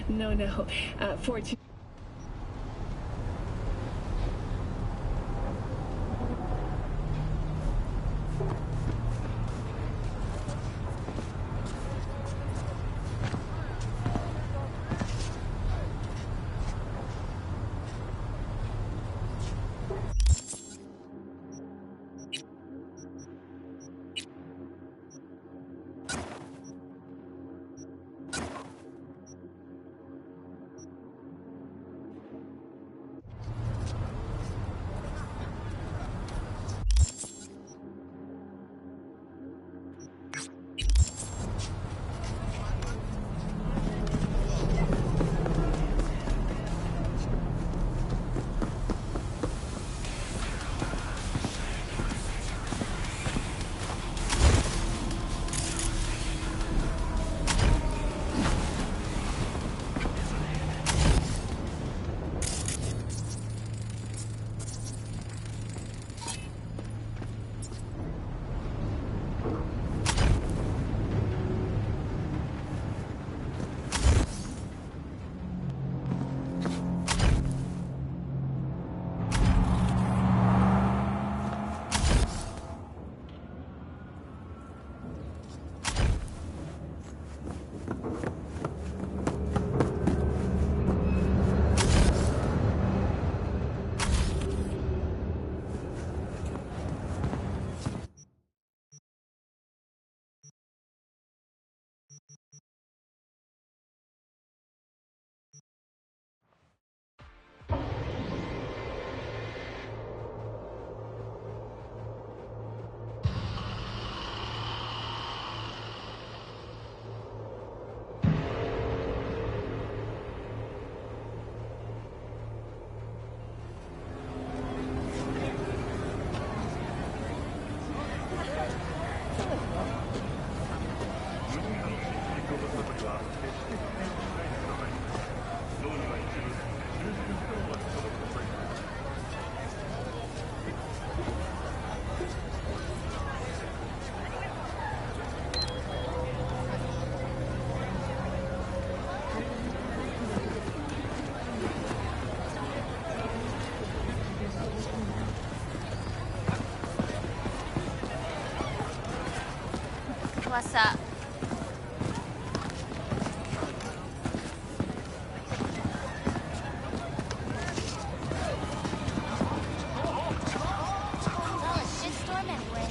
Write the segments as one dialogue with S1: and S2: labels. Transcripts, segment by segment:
S1: No, no. Fortunately.
S2: What's up? Well, it's shitstorm anyway.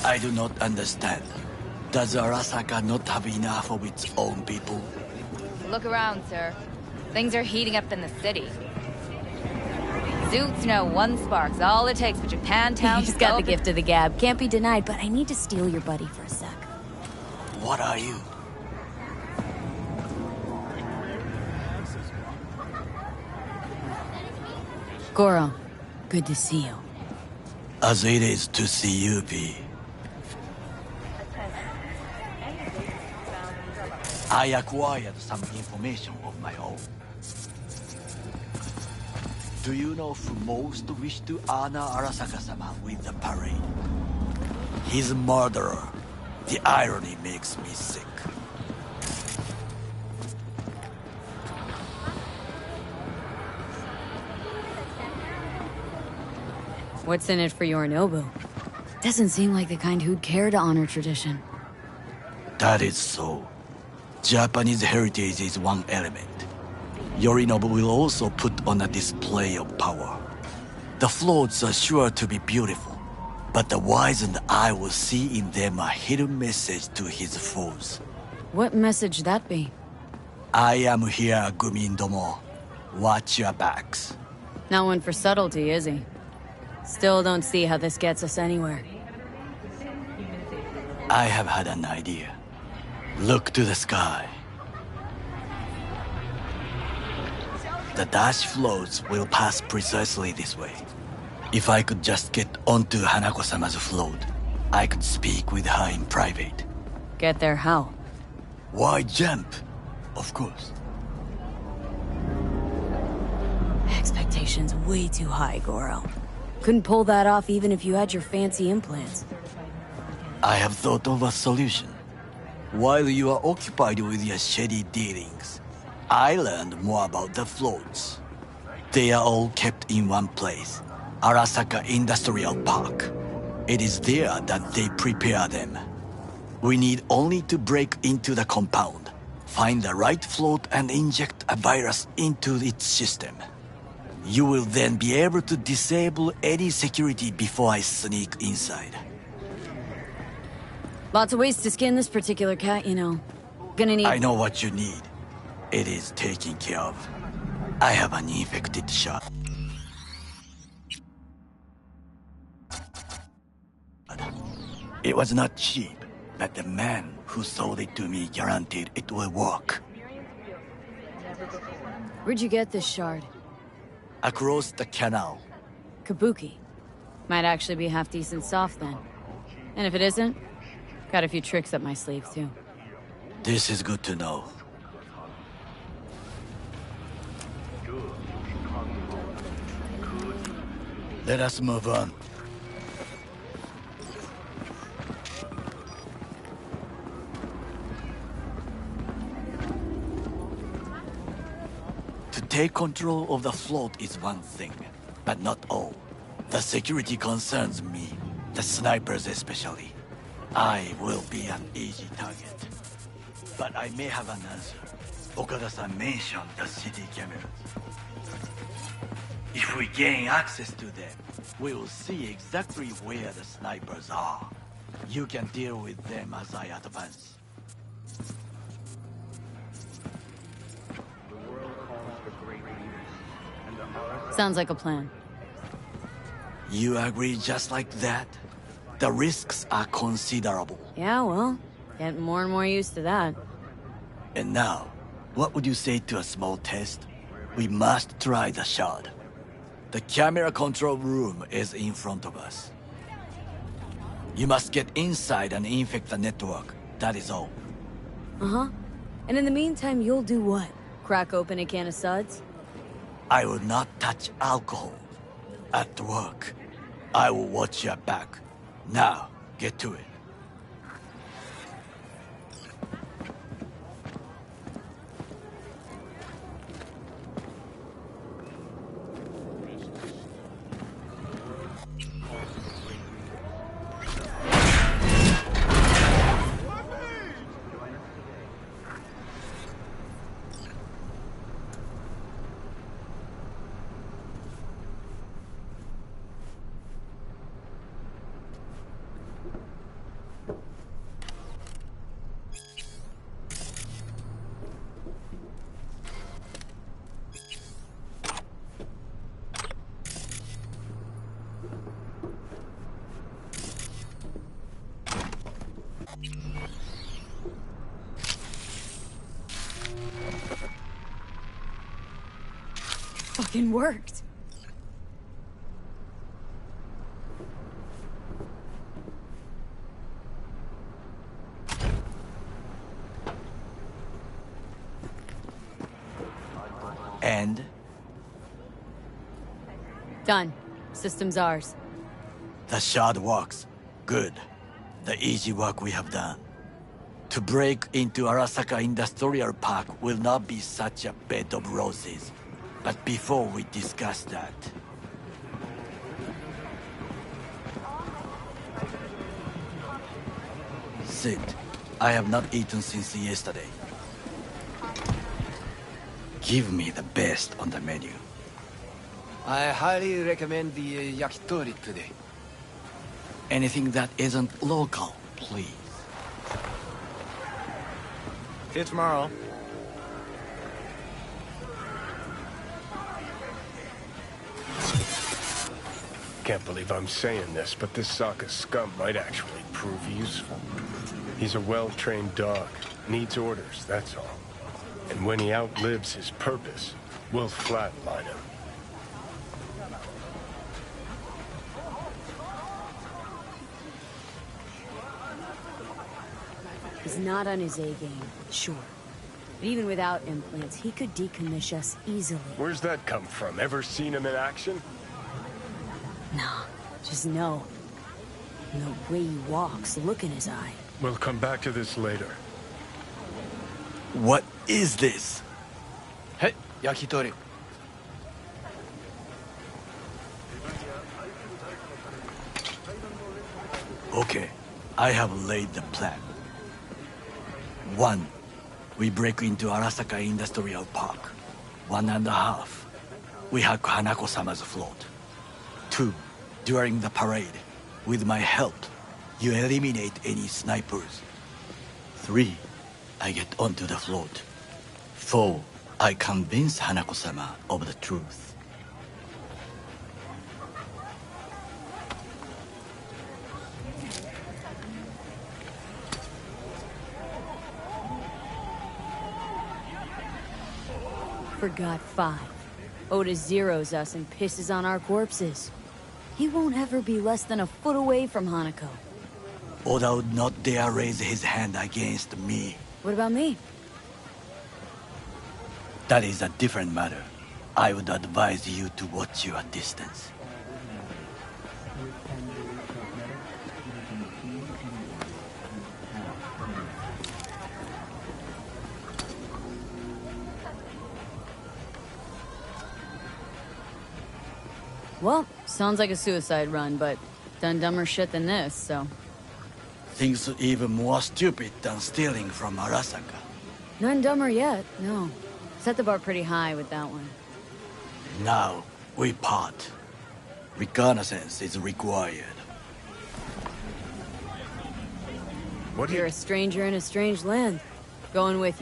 S3: I do not understand. Does Arasaka not have enough of its own people?
S4: Look around, sir. Things are heating up in the city. Zoots know one spark's all it takes for Japantown
S5: He's
S4: to
S5: got
S4: go
S5: the
S4: up
S5: gift of the gab. Can't be denied, but I need to steal your buddy for a sec.
S3: What are you?
S5: Goro, good to see you.
S3: As it is to see you, B. I acquired some information of my own. Do you know who most wish to honor Arasaka-sama with the parade? His murderer. The irony makes me sick.
S5: What's in it for Yorinobu? Doesn't seem like the kind who'd care to honor tradition.
S3: That is so. Japanese heritage is one element. Yorinobu will also put on a display of power. The floats are sure to be beautiful, but the wizened eye will see in them a hidden message to his foes.
S5: What message that be?
S3: I am here, Gumindomo. Watch your backs.
S5: Not one for subtlety, is he? Still don't see how this gets us anywhere.
S3: I have had an idea. Look to the sky. The dash floats will pass precisely this way. If I could just get onto Hanako-sama's float, I could speak with her in private.
S5: Get there how?
S3: Why jump? Of course.
S5: Expectations way too high, Goro. Couldn't pull that off even if you had your fancy implants.
S3: I have thought of a solution. While you are occupied with your shady dealings, I learned more about the floats. They are all kept in one place, Arasaka Industrial Park. It is there that they prepare them. We need only to break into the compound, find the right float and inject a virus into its system. You will then be able to disable any security before I sneak inside.
S5: Lots of ways to skin this particular cat, you know. Gonna need...
S3: I know what you need. It is taken care of. I have an infected shot. It was not cheap, but the man who sold it to me guaranteed it will work.
S5: Where'd you get this shard?
S3: Across the canal.
S5: Kabuki. Might actually be half-decent soft then. And if it isn't, got a few tricks up my sleeve too.
S3: This is good to know. Let us move on. To take control of the float is one thing, but not all. The security concerns me, the snipers especially. I will be an easy target. But I may have an answer. Okada-san mentioned the city cameras. If we gain access to them, we will see exactly where the snipers are. You can deal with them as I advance.
S5: Sounds like a plan.
S3: You agree just like that? The risks are considerable.
S5: Yeah, well, getting more and more used to that.
S3: And now, what would you say to a small test? We must try the shard. The camera control room is in front of us. You must get inside and infect the network. That is all.
S5: Uh-huh. And in the meantime, you'll do what? Crack open a can of suds?
S3: I will not touch alcohol. At work, I will watch your back. Now, get to it.
S5: fucking worked.
S3: And?
S5: Done. System's ours.
S3: The shard works. Good. The easy work we have done. To break into Arasaka Industrial Park will not be such a bed of roses. But before we discuss that... Sit. I have not eaten since yesterday. Give me the best on the menu.
S6: I highly recommend the yakitori today.
S3: Anything that isn't local, please.
S6: See you tomorrow.
S7: Can't believe I'm saying this, but this Sokka scum might actually prove useful. He's a well-trained dog. Needs orders, that's all. And when he outlives his purpose, we'll flatline him.
S5: He's not on his A-game, sure. But even without implants, he could decommission us easily.
S7: Where's that come from? Ever seen him in action?
S5: Nah, just know. And the way he walks, the look in his eye.
S7: We'll come back to this later.
S3: What is this?
S6: Hey, yakitori.
S3: Okay, I have laid the plan. 1. We break into Arasaka Industrial Park. 1.5. We hack Hanako-sama's float. 2. During the parade, with my help, you eliminate any snipers. 3. I get onto the float. 4. I convince Hanako-sama of the truth.
S5: Forgot 5. Oda zeroes us and pisses on our corpses. He won't ever be less than a foot away from Hanako.
S3: Oda would not dare raise his hand against me.
S5: What about me?
S3: That is a different matter. I would advise you to watch your distance.
S5: Well, sounds like a suicide run, but done dumber shit than this, so...
S3: Things even more stupid than stealing from Arasaka.
S5: None dumber yet, no. Set the bar pretty high with that one.
S3: Now, we part. Reconnaissance is required.
S7: What do
S5: You're
S7: you...
S5: a stranger in a strange land. Going with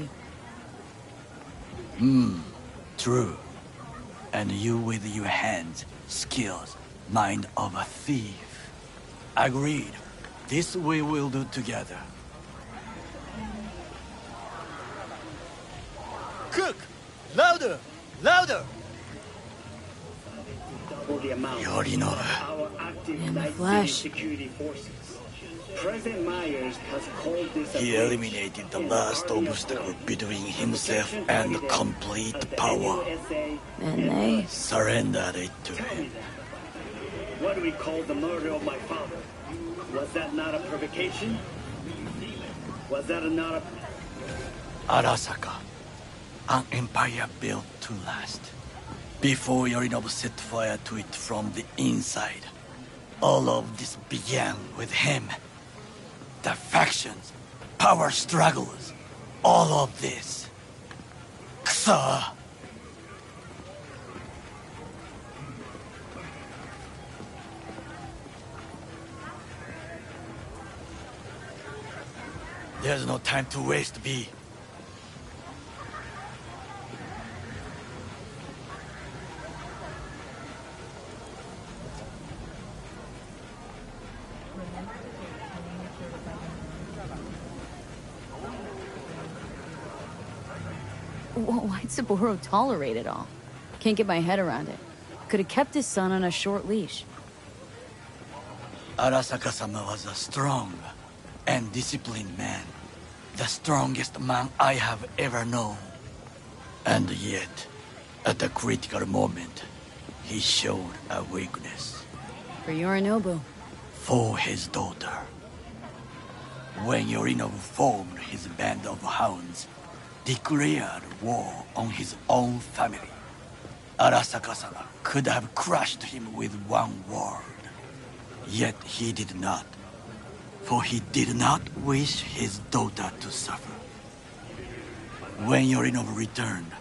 S5: you.
S3: True. And you with your hands, skills, mind of a thief. Agreed. This we will do together. Cook! Louder! Louder! Yorinobu.
S5: In the flesh.
S1: President Myers has called this
S3: He eliminated the last obstacle between himself and complete power.
S5: And they...
S3: Surrendered it to him.
S1: What do we call the murder of my father? Was that not a provocation? Was that not a...
S3: Arasaka. An empire built to last. Before Yorinobu set fire to it from the inside. All of this began with him. The factions, power struggles, all of this. Kusa! There's no time to waste, V.
S5: Why'd Saburo tolerate it all? Can't get my head around it. Could have kept his son on a short leash.
S3: Arasaka-sama was a strong and disciplined man. The strongest man I have ever known. And yet, at a critical moment, he showed a weakness.
S5: For Yorinobu.
S3: For his daughter. When Yorinobu formed his band of hounds, declared war on his own family, Arasaka-sama could have crushed him with one word. Yet he did not. For he did not wish his daughter to suffer. When Yorinobu returned,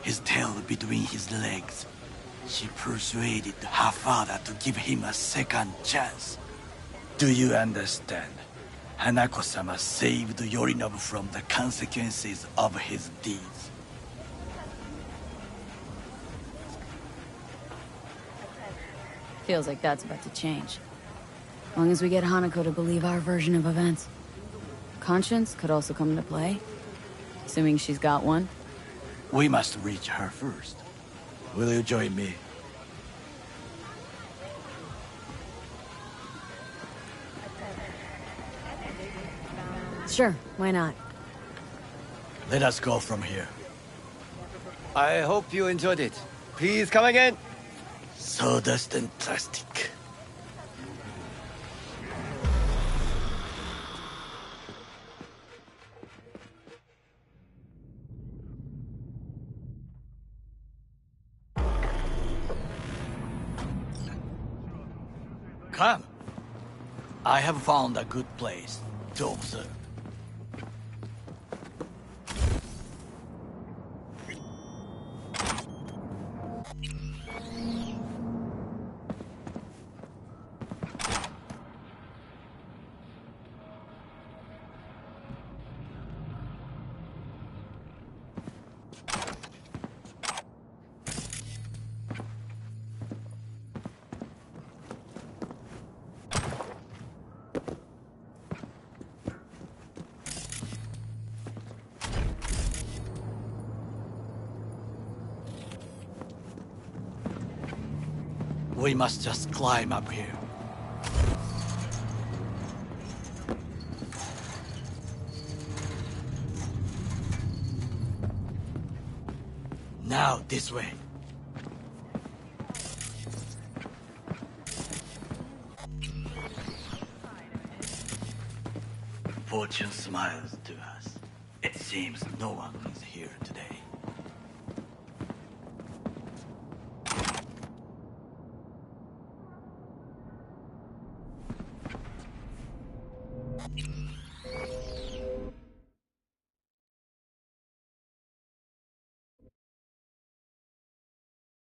S3: his tail between his legs, she persuaded her father to give him a second chance. Do you understand? Hanako-sama saved Yorinobu from the consequences of his deeds.
S5: Feels like that's about to change. As long as we get Hanako to believe our version of events. Conscience could also come into play. Assuming she's got one.
S3: We must reach her first. Will you join me?
S5: Sure, why not?
S3: Let us go from here.
S6: I hope you enjoyed it. Please come again.
S3: Sawdust and plastic. Come. I have found a good place to observe. We must just climb up here. Now, this way. Fortune smiles to us. It seems no one